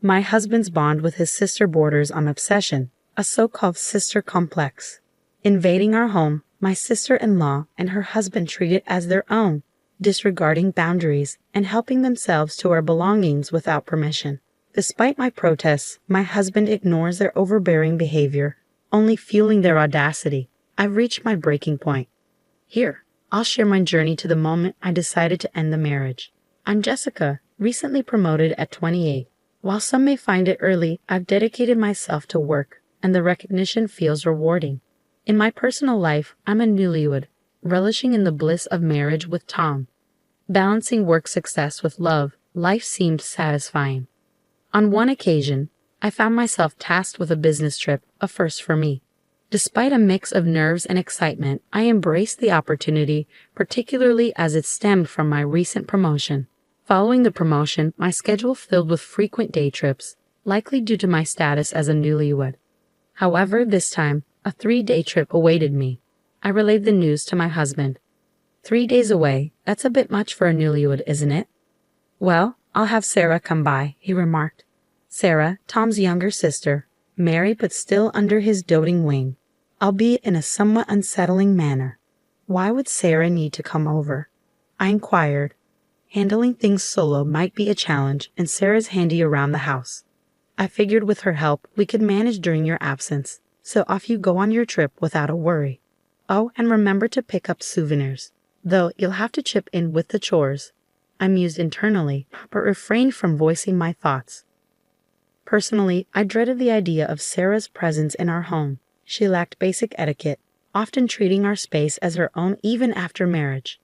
My husband's bond with his sister borders on obsession, a so-called sister complex. Invading our home, my sister-in-law and her husband treat it as their own, disregarding boundaries and helping themselves to our belongings without permission. Despite my protests, my husband ignores their overbearing behavior, only fueling their audacity. I've reached my breaking point. Here, I'll share my journey to the moment I decided to end the marriage. I'm Jessica, recently promoted at 28. While some may find it early, I've dedicated myself to work, and the recognition feels rewarding. In my personal life, I'm a newlywed, relishing in the bliss of marriage with Tom. Balancing work success with love, life seemed satisfying. On one occasion, I found myself tasked with a business trip, a first for me. Despite a mix of nerves and excitement, I embraced the opportunity, particularly as it stemmed from my recent promotion. Following the promotion, my schedule filled with frequent day trips, likely due to my status as a newlywed. However, this time, a 3-day trip awaited me. I relayed the news to my husband. 3 days away, that's a bit much for a newlywed, isn't it? Well, I'll have Sarah come by, he remarked. Sarah, Tom's younger sister, married but still under his doting wing, albeit in a somewhat unsettling manner. Why would Sarah need to come over? I inquired. Handling things solo might be a challenge, and Sarah's handy around the house. I figured with her help, we could manage during your absence, so off you go on your trip without a worry. Oh, and remember to pick up souvenirs, though you'll have to chip in with the chores. I mused internally, but refrained from voicing my thoughts. Personally, I dreaded the idea of Sarah's presence in our home. She lacked basic etiquette, often treating our space as her own even after marriage.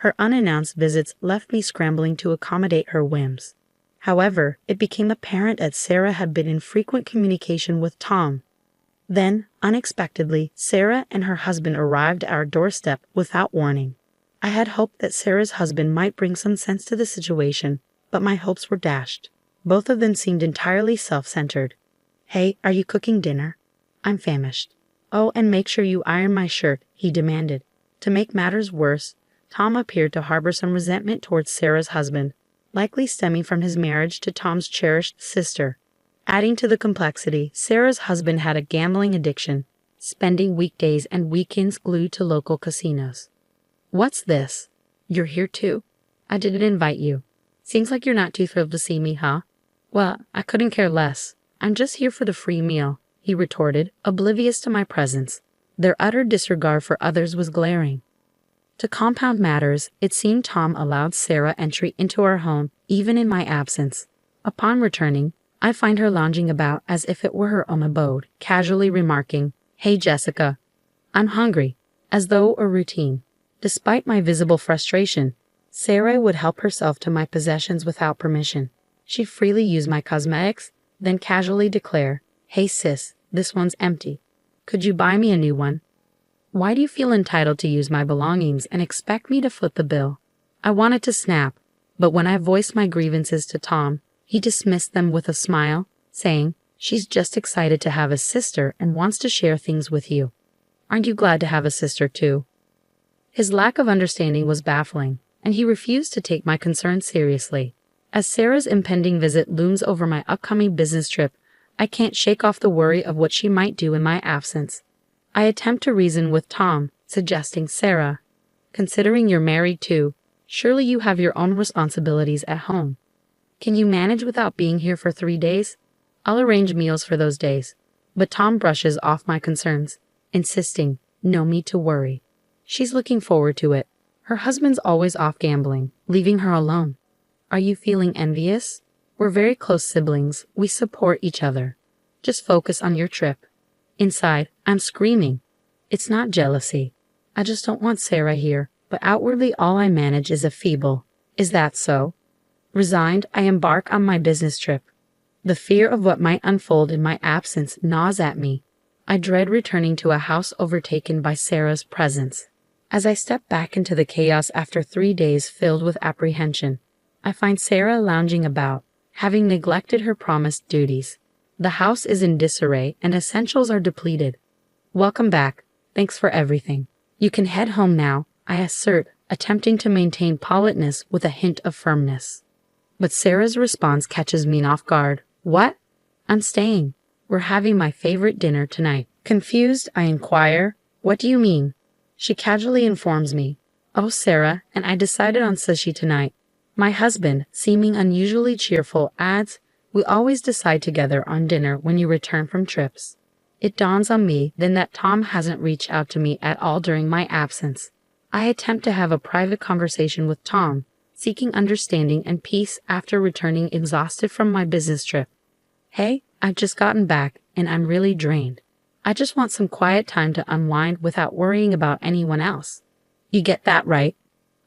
Her unannounced visits left me scrambling to accommodate her whims. However, it became apparent that Sarah had been in frequent communication with Tom. Then, unexpectedly, Sarah and her husband arrived at our doorstep without warning. I had hoped that Sarah's husband might bring some sense to the situation, but my hopes were dashed. Both of them seemed entirely self-centered. Hey, are you cooking dinner? I'm famished. Oh, and make sure you iron my shirt, he demanded. To make matters worse, Tom appeared to harbor some resentment towards Sarah's husband, likely stemming from his marriage to Tom's cherished sister. Adding to the complexity, Sarah's husband had a gambling addiction, spending weekdays and weekends glued to local casinos. What's this? You're here too? I didn't invite you. Seems like you're not too thrilled to see me, huh? Well, I couldn't care less. I'm just here for the free meal, he retorted, oblivious to my presence. Their utter disregard for others was glaring. To compound matters, it seemed Tom allowed Sarah entry into our home even in my absence. Upon returning, I find her lounging about as if it were her own abode, casually remarking, Hey Jessica, I'm hungry, as though a routine. Despite my visible frustration, Sarah would help herself to my possessions without permission. She'd freely use my cosmetics, then casually declare, Hey sis, this one's empty. Could you buy me a new one? Why do you feel entitled to use my belongings and expect me to foot the bill? I wanted to snap, but when I voiced my grievances to Tom, he dismissed them with a smile, saying, She's just excited to have a sister and wants to share things with you. Aren't you glad to have a sister too? His lack of understanding was baffling, and he refused to take my concerns seriously. As Sarah's impending visit looms over my upcoming business trip, I can't shake off the worry of what she might do in my absence. I attempt to reason with Tom, suggesting, Sarah, considering you're married too, surely you have your own responsibilities at home. Can you manage without being here for 3 days? I'll arrange meals for those days. But Tom brushes off my concerns, insisting, no need to worry. She's looking forward to it. Her husband's always off gambling, leaving her alone. Are you feeling envious? We're very close siblings. We support each other. Just focus on your trip. Inside, I'm screaming. It's not jealousy. I just don't want Sarah here, but outwardly all I manage is a feeble. Is that so? Resigned, I embark on my business trip. The fear of what might unfold in my absence gnaws at me. I dread returning to a house overtaken by Sarah's presence. As I step back into the chaos after 3 days filled with apprehension, I find Sarah lounging about, having neglected her promised duties. The house is in disarray and essentials are depleted. Welcome back. Thanks for everything. You can head home now, I assert, attempting to maintain politeness with a hint of firmness. But Sarah's response catches me off guard. What? I'm staying. We're having my favorite dinner tonight. Confused, I inquire, what do you mean? She casually informs me, oh, Sarah, and I decided on sushi tonight. My husband, seeming unusually cheerful, adds, we always decide together on dinner when you return from trips. It dawns on me then that Tom hasn't reached out to me at all during my absence. I attempt to have a private conversation with Tom, seeking understanding and peace after returning exhausted from my business trip. Hey, I've just gotten back and I'm really drained. I just want some quiet time to unwind without worrying about anyone else. You get that right?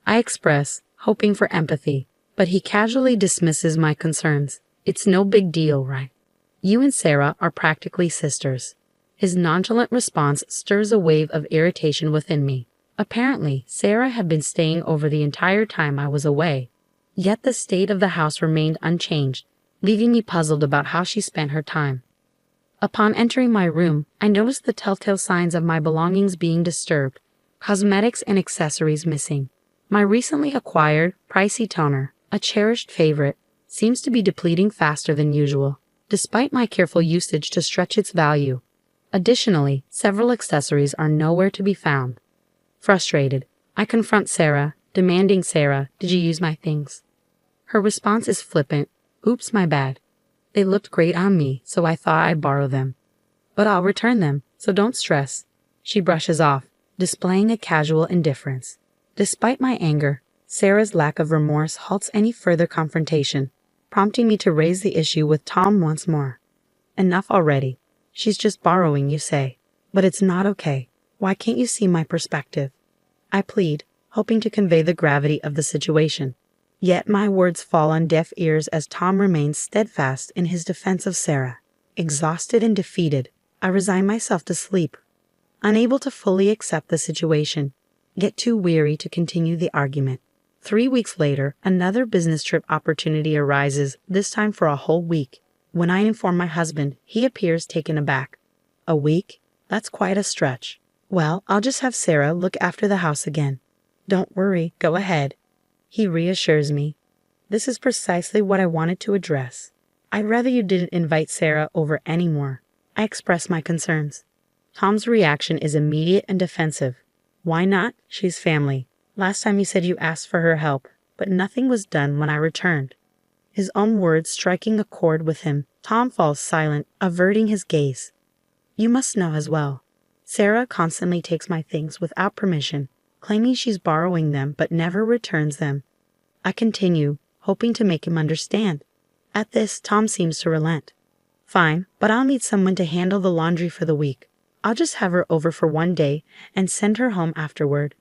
I express, hoping for empathy, but he casually dismisses my concerns. It's no big deal, right? You and Sarah are practically sisters. His nonchalant response stirs a wave of irritation within me. Apparently, Sarah had been staying over the entire time I was away. Yet the state of the house remained unchanged, leaving me puzzled about how she spent her time. Upon entering my room, I noticed the telltale signs of my belongings being disturbed, cosmetics and accessories missing. My recently acquired, pricey toner, a cherished favorite, seems to be depleting faster than usual, despite my careful usage to stretch its value. Additionally, several accessories are nowhere to be found. Frustrated, I confront Sarah, demanding, Sarah, did you use my things? Her response is flippant, oops, my bad. They looked great on me, so I thought I'd borrow them. But I'll return them, so don't stress. She brushes off, displaying a casual indifference. Despite my anger, Sarah's lack of remorse halts any further confrontation, prompting me to raise the issue with Tom once more. Enough already. She's just borrowing, you say. But it's not okay. Why can't you see my perspective? I plead, hoping to convey the gravity of the situation. Yet my words fall on deaf ears as Tom remains steadfast in his defense of Sarah. Exhausted and defeated, I resign myself to sleep, unable to fully accept the situation, yet too weary to continue the argument. 3 weeks later, another business trip opportunity arises, this time for a whole week. When I inform my husband, he appears taken aback. A week? That's quite a stretch. Well, I'll just have Sarah look after the house again. Don't worry, go ahead. He reassures me. This is precisely what I wanted to address. I'd rather you didn't invite Sarah over anymore. I express my concerns. Tom's reaction is immediate and defensive. Why not? She's family. Last time you said you asked for her help, but nothing was done when I returned. His own words striking a chord with him, Tom falls silent, averting his gaze. You must know as well. Sarah constantly takes my things without permission, claiming she's borrowing them but never returns them. I continue, hoping to make him understand. At this, Tom seems to relent. Fine, but I'll need someone to handle the laundry for the week. I'll just have her over for one day and send her home afterward.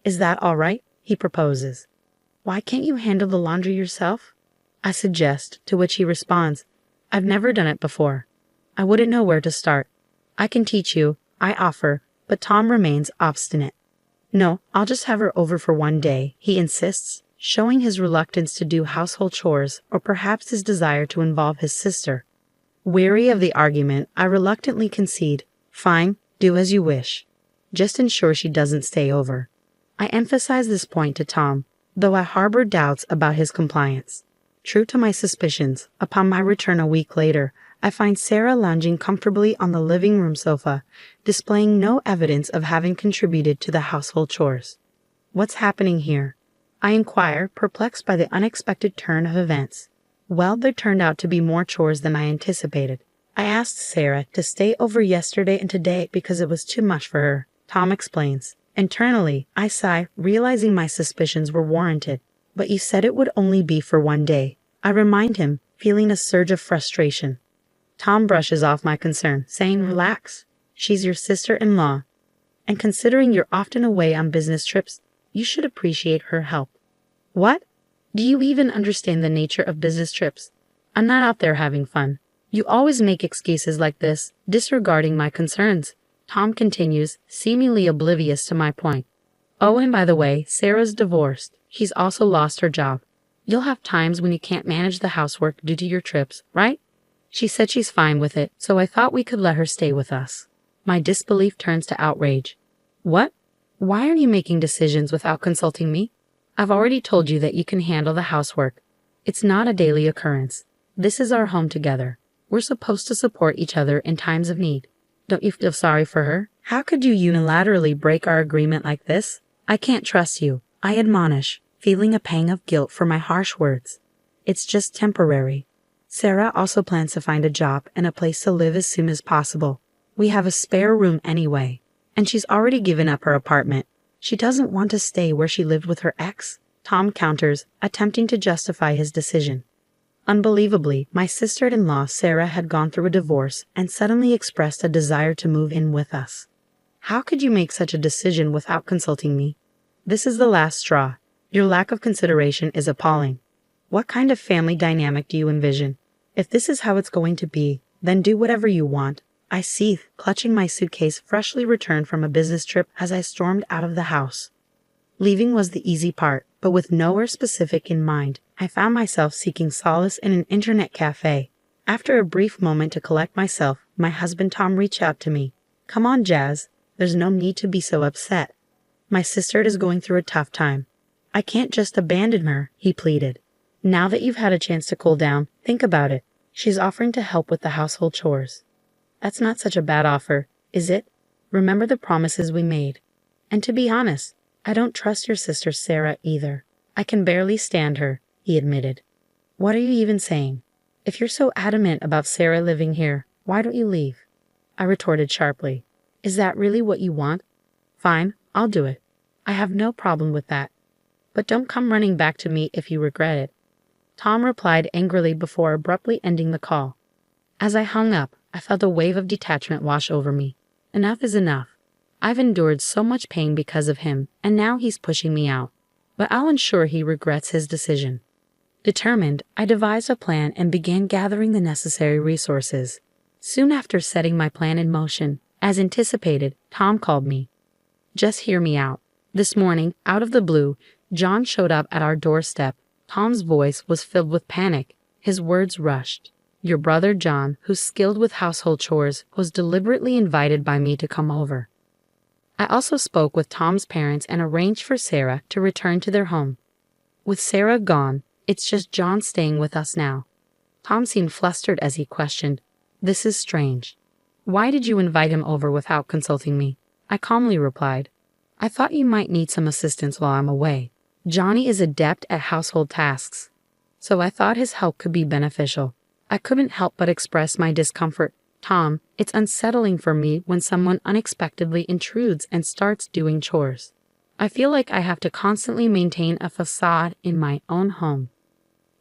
Is that all right? He proposes. Why can't you handle the laundry yourself? I suggest, to which he responds, I've never done it before. I wouldn't know where to start. I can teach you, I offer, but Tom remains obstinate. No, I'll just have her over for one day, he insists, showing his reluctance to do household chores or perhaps his desire to involve his sister. Weary of the argument, I reluctantly concede, fine, do as you wish. Just ensure she doesn't stay over. I emphasize this point to Tom, though I harbor doubts about his compliance. True to my suspicions, upon my return a week later, I find Sarah lounging comfortably on the living room sofa, displaying no evidence of having contributed to the household chores. What's happening here? I inquire, perplexed by the unexpected turn of events. Well, there turned out to be more chores than I anticipated. I asked Sarah to stay over yesterday and today because it was too much for her, Tom explains. Internally, I sigh, realizing my suspicions were warranted. But you said it would only be for one day. I remind him, feeling a surge of frustration. Tom brushes off my concern, saying, relax. She's your sister-in-law. And considering you're often away on business trips, you should appreciate her help. What? Do you even understand the nature of business trips? I'm not out there having fun. You always make excuses like this, disregarding my concerns. Tom continues, seemingly oblivious to my point. Oh, and by the way, Sarah's divorced. She's also lost her job. You'll have times when you can't manage the housework due to your trips, right? She said she's fine with it, so I thought we could let her stay with us. My disbelief turns to outrage. What? Why are you making decisions without consulting me? I've already told you that you can handle the housework. It's not a daily occurrence. This is our home together. We're supposed to support each other in times of need. Don't you feel sorry for her? How could you unilaterally break our agreement like this? I can't trust you, I admonish, feeling a pang of guilt for my harsh words. It's just temporary. Sarah also plans to find a job and a place to live as soon as possible. We have a spare room anyway, and she's already given up her apartment. She doesn't want to stay where she lived with her ex, Tom counters, attempting to justify his decision. Unbelievably, my sister-in-law Sarah had gone through a divorce and suddenly expressed a desire to move in with us. How could you make such a decision without consulting me? This is the last straw. Your lack of consideration is appalling. What kind of family dynamic do you envision? If this is how it's going to be, then do whatever you want. I seethed, clutching my suitcase freshly returned from a business trip as I stormed out of the house. Leaving was the easy part, but with nowhere specific in mind, I found myself seeking solace in an internet cafe. After a brief moment to collect myself, my husband Tom reached out to me. Come on, Jazz. There's no need to be so upset. My sister is going through a tough time. I can't just abandon her, he pleaded. Now that you've had a chance to cool down, think about it. She's offering to help with the household chores. That's not such a bad offer, is it? Remember the promises we made. And to be honest, I don't trust your sister Sarah either. I can barely stand her, he admitted. What are you even saying? If you're so adamant about Sarah living here, why don't you leave? I retorted sharply. Is that really what you want? Fine, I'll do it. I have no problem with that. But don't come running back to me if you regret it. Tom replied angrily before abruptly ending the call. As I hung up, I felt a wave of detachment wash over me. Enough is enough. I've endured so much pain because of him, and now he's pushing me out. But I'll ensure he regrets his decision. Determined, I devised a plan and began gathering the necessary resources. Soon after setting my plan in motion, as anticipated, Tom called me. Just hear me out. This morning, out of the blue, John showed up at our doorstep. Tom's voice was filled with panic. His words rushed. Your brother John, who's skilled with household chores, was deliberately invited by me to come over. I also spoke with Tom's parents and arranged for Sarah to return to their home. With Sarah gone, it's just John staying with us now. Tom seemed flustered as he questioned, This is strange. Why did you invite him over without consulting me? I calmly replied, I thought you might need some assistance while I'm away. Johnny is adept at household tasks, so I thought his help could be beneficial. I couldn't help but express my discomfort. Tom, it's unsettling for me when someone unexpectedly intrudes and starts doing chores. I feel like I have to constantly maintain a facade in my own home.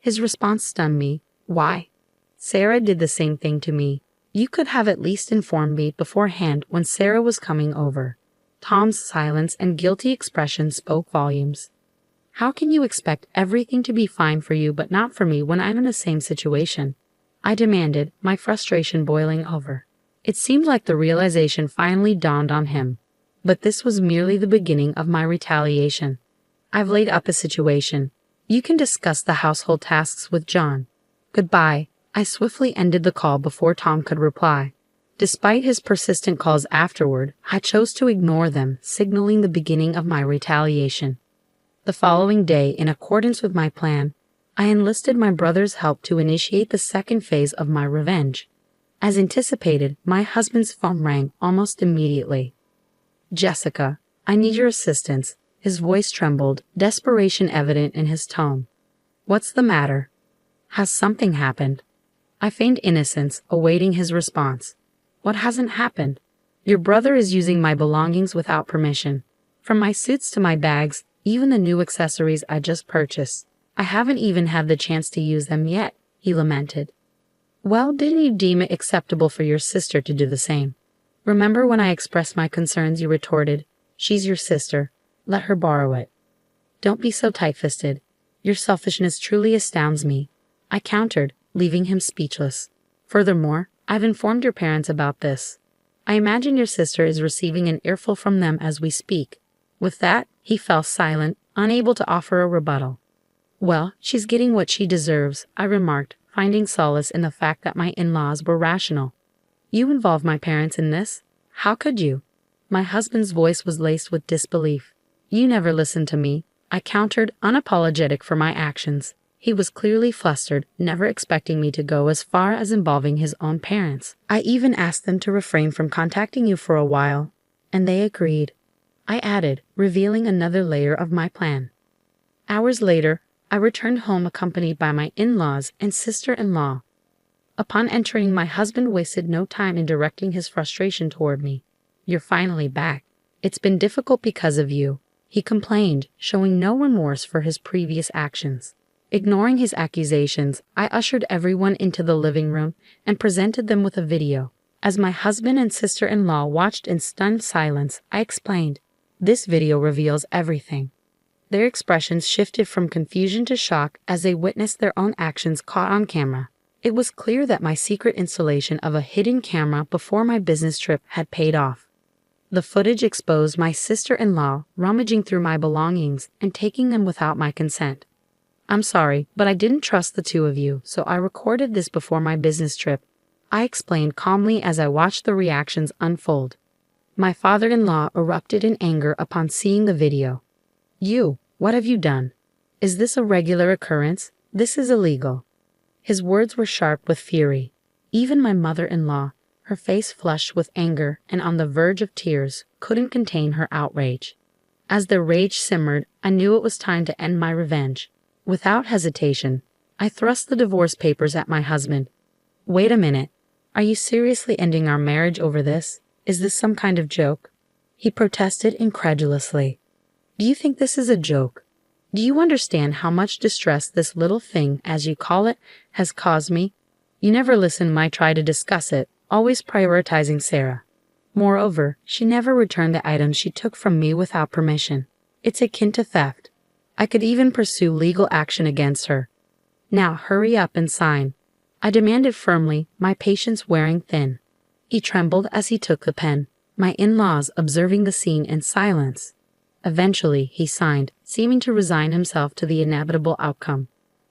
His response stunned me. Why? Sarah did the same thing to me. You could have at least informed me beforehand when Sarah was coming over. Tom's silence and guilty expression spoke volumes. How can you expect everything to be fine for you but not for me when I'm in the same situation? I demanded, my frustration boiling over. It seemed like the realization finally dawned on him. But this was merely the beginning of my retaliation. I've laid up a situation. You can discuss the household tasks with John. Goodbye. I swiftly ended the call before Tom could reply. Despite his persistent calls afterward, I chose to ignore them, signaling the beginning of my retaliation. The following day, in accordance with my plan, I enlisted my brother's help to initiate the second phase of my revenge. As anticipated, my husband's phone rang almost immediately. Jessica, I need your assistance. His voice trembled, desperation evident in his tone. What's the matter? Has something happened? I feigned innocence, awaiting his response. What hasn't happened? Your brother is using my belongings without permission. From my suits to my bags, even the new accessories I just purchased. I haven't even had the chance to use them yet, he lamented. Well, didn't you deem it acceptable for your sister to do the same? Remember when I expressed my concerns, you retorted, She's your sister. Let her borrow it. Don't be so tight-fisted. Your selfishness truly astounds me. I countered, leaving him speechless. Furthermore, I've informed your parents about this. I imagine your sister is receiving an earful from them as we speak. With that, he fell silent, unable to offer a rebuttal. Well, she's getting what she deserves, I remarked, finding solace in the fact that my in-laws were rational. You involved my parents in this? How could you? My husband's voice was laced with disbelief. You never listened to me. I countered, unapologetic for my actions. He was clearly flustered, never expecting me to go as far as involving his own parents. I even asked them to refrain from contacting you for a while, and they agreed. I added, revealing another layer of my plan. Hours later, I returned home accompanied by my in-laws and sister-in-law. Upon entering, my husband wasted no time in directing his frustration toward me. "You're finally back. It's been difficult because of you," he complained, showing no remorse for his previous actions. Ignoring his accusations, I ushered everyone into the living room and presented them with a video. As my husband and sister-in-law watched in stunned silence, I explained, "This video reveals everything." Their expressions shifted from confusion to shock as they witnessed their own actions caught on camera. It was clear that my secret installation of a hidden camera before my business trip had paid off. The footage exposed my sister-in-law rummaging through my belongings and taking them without my consent. "I'm sorry, but I didn't trust the two of you, so I recorded this before my business trip," I explained calmly as I watched the reactions unfold. My father-in-law erupted in anger upon seeing the video. What have you done? Is this a regular occurrence? This is illegal." His words were sharp with fury. Even my mother-in-law, her face flushed with anger and on the verge of tears, couldn't contain her outrage. As their rage simmered, I knew it was time to end my revenge. Without hesitation, I thrust the divorce papers at my husband. "Wait a minute. Are you seriously ending our marriage over this? Is this some kind of joke?" He protested incredulously. "Do you think this is a joke? Do you understand how much distress this little thing, as you call it, has caused me? You never listen when I try to discuss it, always prioritizing Sarah. Moreover, she never returned the items she took from me without permission. It's akin to theft. I could even pursue legal action against her. Now hurry up and sign," I demanded firmly, my patience wearing thin. He trembled as he took the pen, my in-laws observing the scene in silence. Eventually, he signed, seeming to resign himself to the inevitable outcome.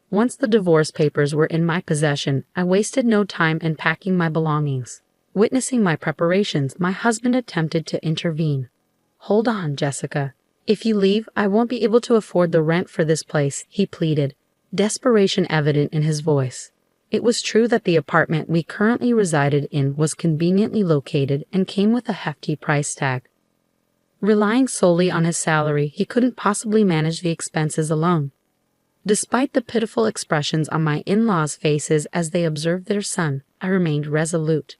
Once the divorce papers were in my possession, I wasted no time in packing my belongings. Witnessing my preparations, my husband attempted to intervene. "Hold on, Jessica. If you leave, I won't be able to afford the rent for this place," he pleaded, desperation evident in his voice. It was true that the apartment we currently resided in was conveniently located and came with a hefty price tag. Relying solely on his salary, he couldn't possibly manage the expenses alone. Despite the pitiful expressions on my in-laws' faces as they observed their son, I remained resolute.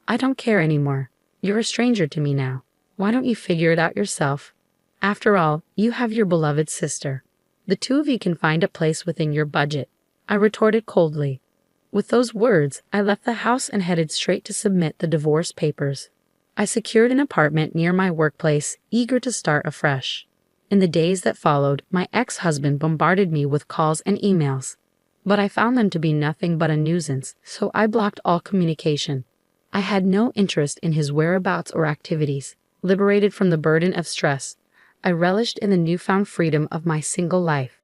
"I don't care anymore. You're a stranger to me now. Why don't you figure it out yourself? After all, you have your beloved sister. The two of you can find a place within your budget," I retorted coldly. With those words, I left the house and headed straight to submit the divorce papers. I secured an apartment near my workplace, eager to start afresh. In the days that followed, my ex-husband bombarded me with calls and emails. But I found them to be nothing but a nuisance, so I blocked all communication. I had no interest in his whereabouts or activities. Liberated from the burden of stress, I relished in the newfound freedom of my single life.